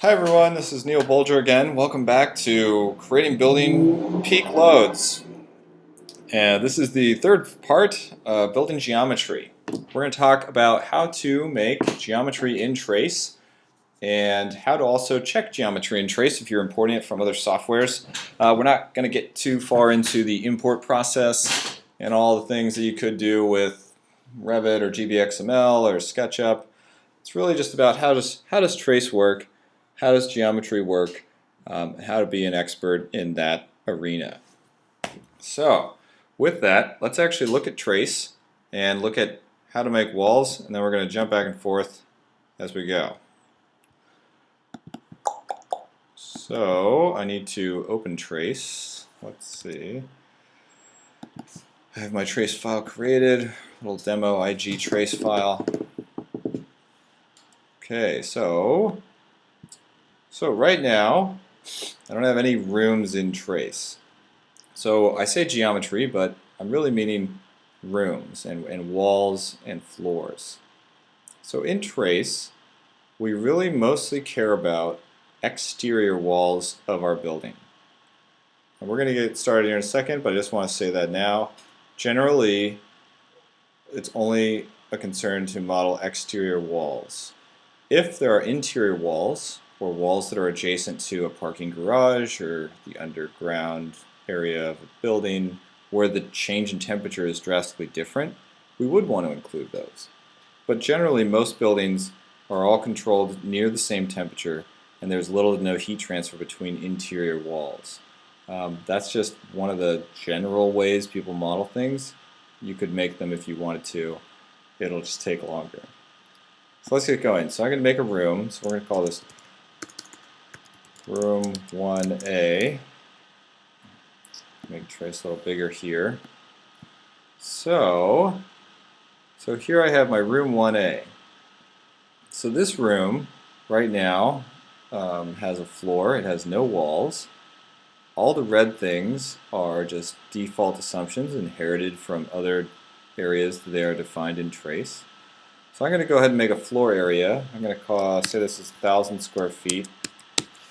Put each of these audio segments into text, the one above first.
Hi everyone, this is Neil Bulger again. Welcome back to creating building peak loads. And this is the third part of building geometry. We're going to talk about how to make geometry in Trace and how to also check geometry in Trace if you're importing it from other softwares. We're not going to get too far into the import process and all the things that you could do with Revit or GBXML or SketchUp. It's really just about how does Trace work, how does geometry work, how to be an expert in that arena. So with that, let's actually look at Trace and look at how to make walls, and then we're going to jump back and forth as we go. So I need to open Trace. Let's see. I have my Trace file created, little demo IG Trace file. Okay, so right now I don't have any rooms in Trace. So I say geometry, but I'm really meaning rooms and walls and floors. So in Trace, we really mostly care about exterior walls of our building. And we're going to get started here in a second, but I just want to say that now. Generally, it's only a concern to model exterior walls. If there are interior walls, or walls that are adjacent to a parking garage or the underground area of a building where the change in temperature is drastically different, we would want to include those. But generally, most buildings are all controlled near the same temperature, and there's little to no heat transfer between interior walls. That's just one of the general ways people model things. You could make them if you wanted to. It'll just take longer. So let's get going. So I'm going to make a room. So we're going to call this room 1A. Make Trace a little bigger here. So here I have my room 1A. So this room right now has a floor. It has no walls. All the red things are just default assumptions inherited from other areas that they are defined in Trace. So I'm going to go ahead and make a floor area. I'm going to say this is 1,000 square feet.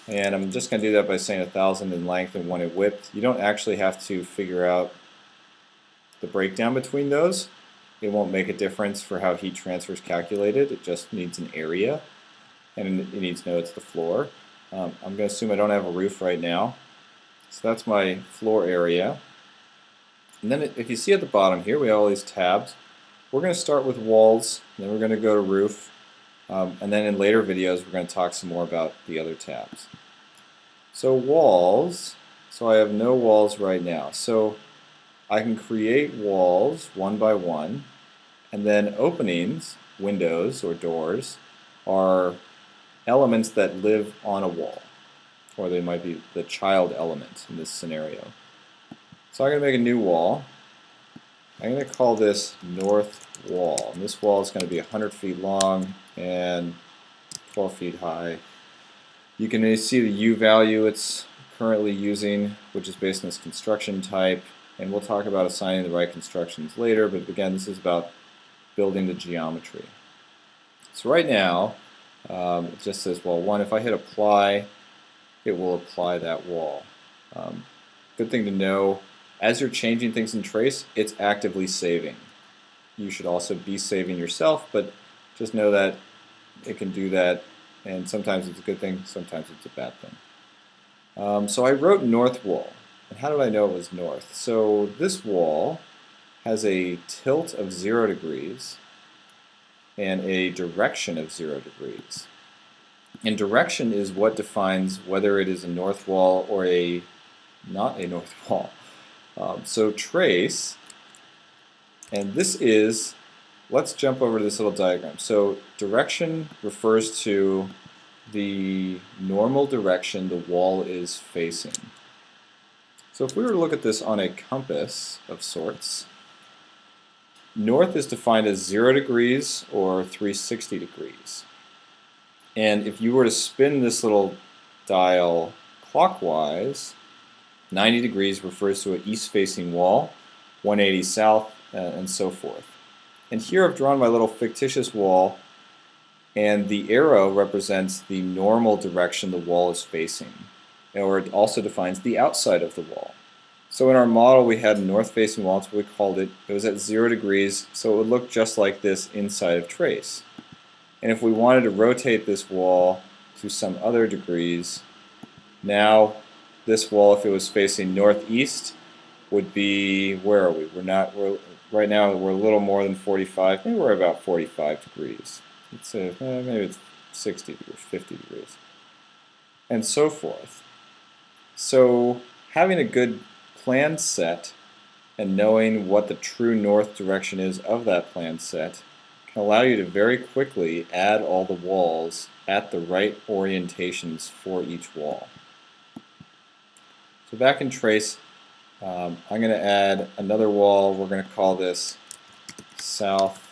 And I'm just going to do that by saying 1,000 in length and 1 in width. You don't actually have to figure out the breakdown between those. It won't make a difference for how heat transfer is calculated. It just needs an area, and it needs to know it's the floor. I'm going to assume I don't have a roof right now. So that's my floor area. And then if you see at the bottom here, we have all these tabs. We're going to start with walls, then we're going to go to roof, and then in later videos we're going to talk some more about the other tabs. So walls, so I have no walls right now. So I can create walls one by one, and then openings, windows or doors, are elements that live on a wall, or they might be the child element in this scenario. So I'm going to make a new wall. I'm going to call this north wall. And this wall is going to be 100 feet long and 12 feet high. You can see the U value it's currently using, which is based on this construction type. And we'll talk about assigning the right constructions later, but again, this is about building the geometry. So right now, it just says, well, one, if I hit apply, it will apply that wall. Good thing to know, as you're changing things in Trace, it's actively saving. You should also be saving yourself, but just know that it can do that, and sometimes it's a good thing, sometimes it's a bad thing. So I wrote north wall, and how did I know it was north? So this wall has a tilt of 0 degrees and a direction of 0 degrees. And direction is what defines whether it is a north wall or not a north wall. So Trace, and this is, let's jump over to this little diagram. So direction refers to the normal direction the wall is facing. So if we were to look at this on a compass of sorts, north is defined as 0 degrees or 360 degrees. And if you were to spin this little dial clockwise, 90 degrees refers to an east-facing wall, 180 south, and so forth. And here I've drawn my little fictitious wall, and the arrow represents the normal direction the wall is facing, or it also defines the outside of the wall. So in our model we had a north-facing wall, that's what we called it. It was at 0 degrees, so it would look just like this inside of trace. And if we wanted to rotate this wall to some other degrees, now this wall, if it was facing northeast, would be, where are we? Right now we're a little more than 45, maybe we're about 45 degrees. Let's say maybe it's 60 degrees, 50 degrees, and so forth. So having a good plan set and knowing what the true north direction is of that plan set can allow you to very quickly add all the walls at the right orientations for each wall. So back in Trace, I'm going to add another wall. We're going to call this southeast.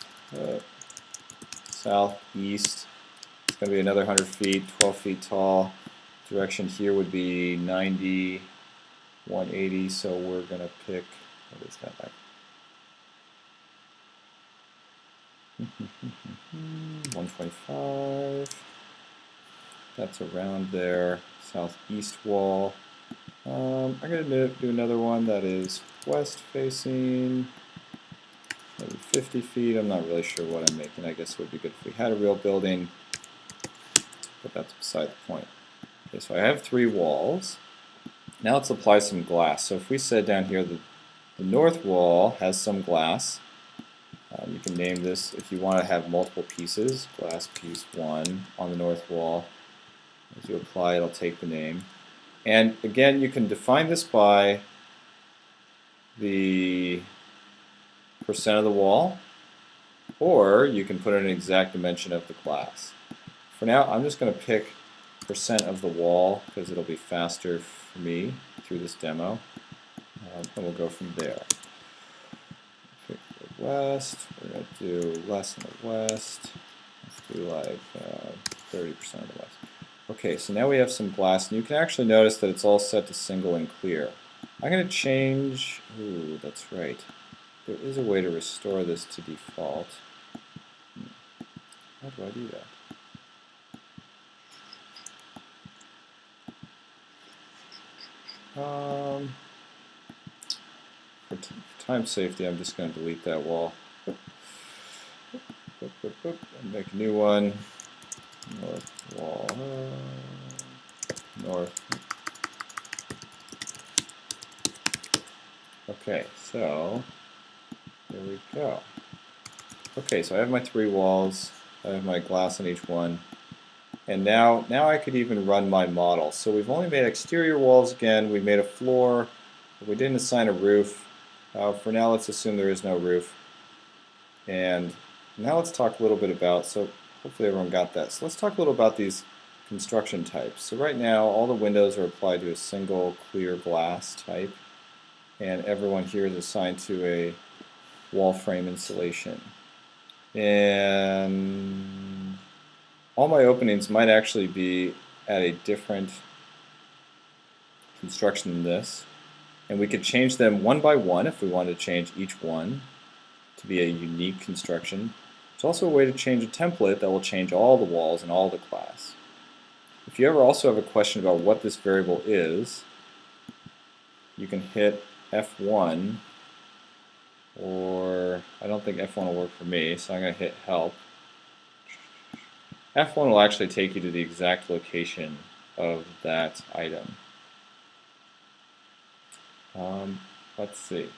It's going to be another 100 feet, 12 feet tall. Direction here would be 90, 180, so we're going to pick, what is that like? 125. That's around there. Southeast wall. I'm going to do another one that is west facing, maybe 50 feet. I'm not really sure what I'm making. I guess it would be good if we had a real building, but that's beside the point. Okay, so I have 3 walls. Now let's apply some glass. So if we said down here that the north wall has some glass, you can name this if you want to have multiple pieces. Glass piece 1 on the north wall. As you apply, it'll take the name. And again, you can define this by the percent of the wall, or you can put in an exact dimension of the glass. For now, I'm just going to pick percent of the wall because it'll be faster for me through this demo, and we'll go from there. Pick the west. We're going to do less in the west. Let's do like 30% of the west. Okay, so now we have some glass, and you can actually notice that it's all set to single and clear. I'm going to change, ooh, that's right. There is a way to restore this to default. How do I do that? For time safety, I'm just going to delete that wall. And make a new one. North wall, north. Okay, so there we go. Okay, so I have my 3 walls. I have my glass on each one. And now I could even run my model. So we've only made exterior walls again. We made a floor. But we didn't assign a roof. For now, let's assume there is no roof. And now let's talk a little bit about, so hopefully everyone got that. So let's talk a little about these construction types. So right now, all the windows are applied to a single clear glass type. And everyone here is assigned to a wall frame insulation. And all my openings might actually be at a different construction than this. And we could change them one by one if we wanted to change each one to be a unique construction. There's also a way to change a template that will change all the walls and all the class. If you ever also have a question about what this variable is, you can hit F1, or I don't think F1 will work for me, so I'm going to hit help. F1 will actually take you to the exact location of that item. Let's see.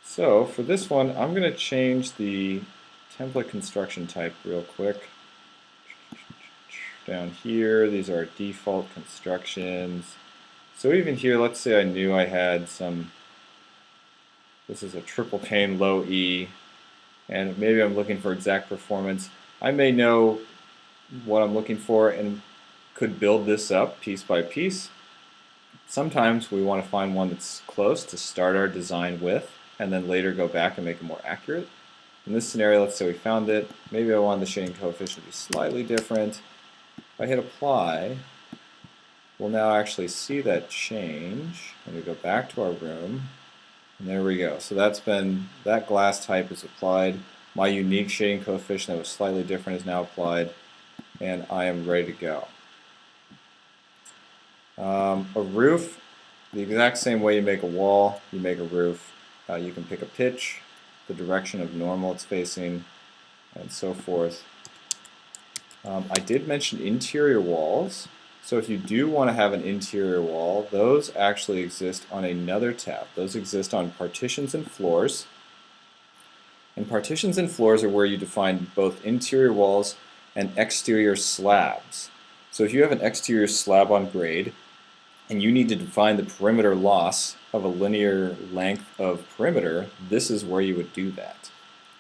So for this one, I'm going to change the template construction type real quick. Down here, these are default constructions. So even here, let's say I knew I had some, this is a triple pane low E, and maybe I'm looking for exact performance. I may know what I'm looking for and could build this up piece by piece. Sometimes we want to find one that's close to start our design with, and then later go back and make it more accurate. In this scenario, let's say we found it. Maybe I want the shading coefficient to be slightly different. If I hit apply, we'll now actually see that change. And we go back to our room, and there we go. So that glass type is applied. My unique shading coefficient that was slightly different is now applied. and I am ready to go. A roof, the exact same way you make a wall, you make a roof. You can pick a pitch, the direction of normal it's facing, and so forth. I did mention interior walls. So if you do want to have an interior wall, those actually exist on another tab. Those exist on partitions and floors. And partitions and floors are where you define both interior walls and exterior slabs. So if you have an exterior slab on grade, and you need to define the perimeter loss of a linear length of perimeter, this is where you would do that.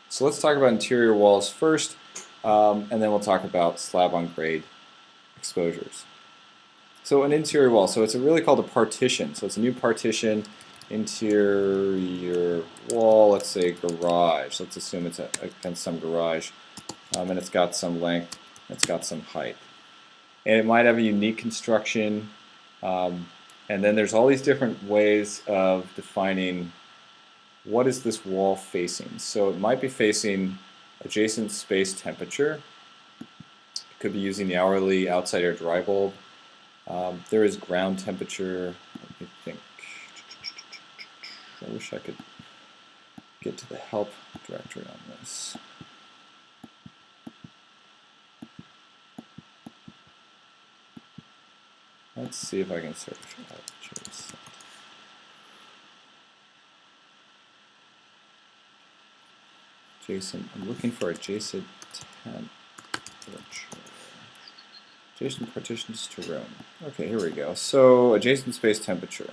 So let's talk about interior walls first, and then we'll talk about slab on grade exposures. So an interior wall, so it's really called a partition. So it's a new partition, interior wall, let's say garage. Let's assume it's against some garage, and it's got some length, it's got some height. And it might have a unique construction, and then there's all these different ways of defining what is this wall facing. So it might be facing adjacent space temperature. It could be using the hourly outside air dry bulb. There is ground temperature. Let me think. I wish I could get to the help directory on this. Let's see if I can search adjacent. Adjacent. I'm looking for adjacent temperature. Adjacent partitions to room. Okay, here we go. So adjacent space temperature.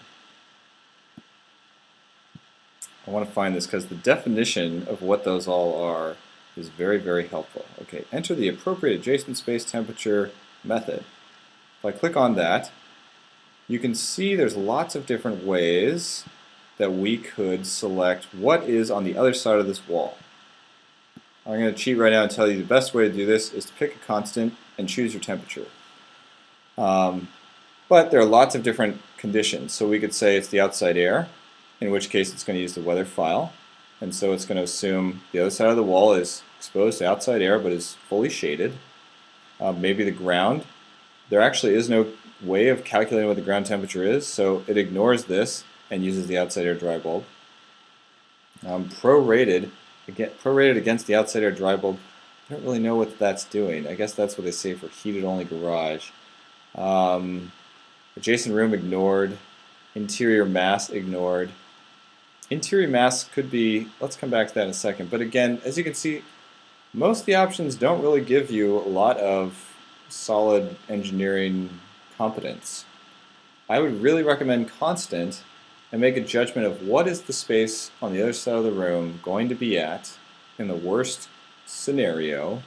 I want to find this because the definition of what those all are is very, very helpful. Okay, enter the appropriate adjacent space temperature method. If I click on that, you can see there's lots of different ways that we could select what is on the other side of this wall. I'm going to cheat right now and tell you the best way to do this is to pick a constant and choose your temperature. But there are lots of different conditions. So we could say it's the outside air, in which case it's going to use the weather file. And so it's going to assume the other side of the wall is exposed to outside air but is fully shaded. Maybe the ground. There actually is no way of calculating what the ground temperature is, so it ignores this and uses the outside air dry bulb. Prorated against the outside air dry bulb. I don't really know what that's doing. I guess that's what they say for heated only garage. Adjacent room ignored. Interior mass ignored. Interior mass could be, let's come back to that in a second, but again, as you can see, most of the options don't really give you a lot of solid engineering competence. I would really recommend constant and make a judgment of what is the space on the other side of the room going to be at in the worst scenario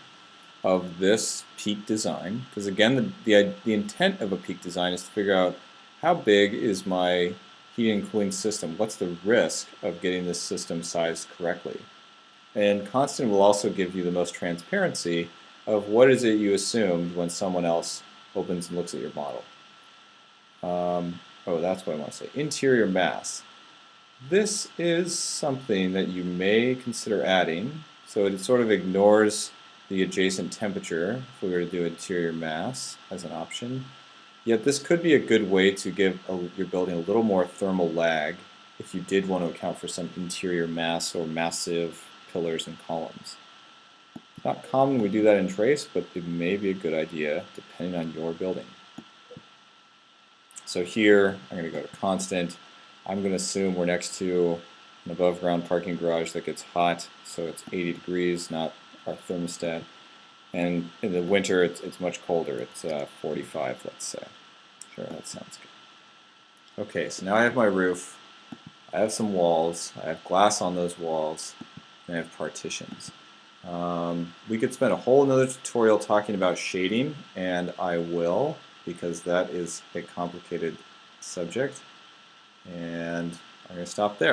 of this peak design. Because again, the intent of a peak design is to figure out how big is my heating and cooling system, what's the risk of getting this system sized correctly. And constant will also give you the most transparency of what is it you assumed when someone else opens and looks at your model. Oh, that's what I want to say. Interior mass. This is something that you may consider adding. So it sort of ignores the adjacent temperature if we were to do interior mass as an option. Yet this could be a good way to give your building a little more thermal lag if you did want to account for some interior mass or massive pillars and columns. It's not common we do that in Trace, but it may be a good idea depending on your building. So here, I'm going to go to constant. I'm going to assume we're next to an above ground parking garage that gets hot, so it's 80 degrees, not our thermostat. And in the winter, it's much colder. It's 45, let's say. Sure, that sounds good. Okay, so now I have my roof. I have some walls. I have glass on those walls. And I have partitions. We could spend a whole another tutorial talking about shading, and I will, because that is a complicated subject. And I'm going to stop there.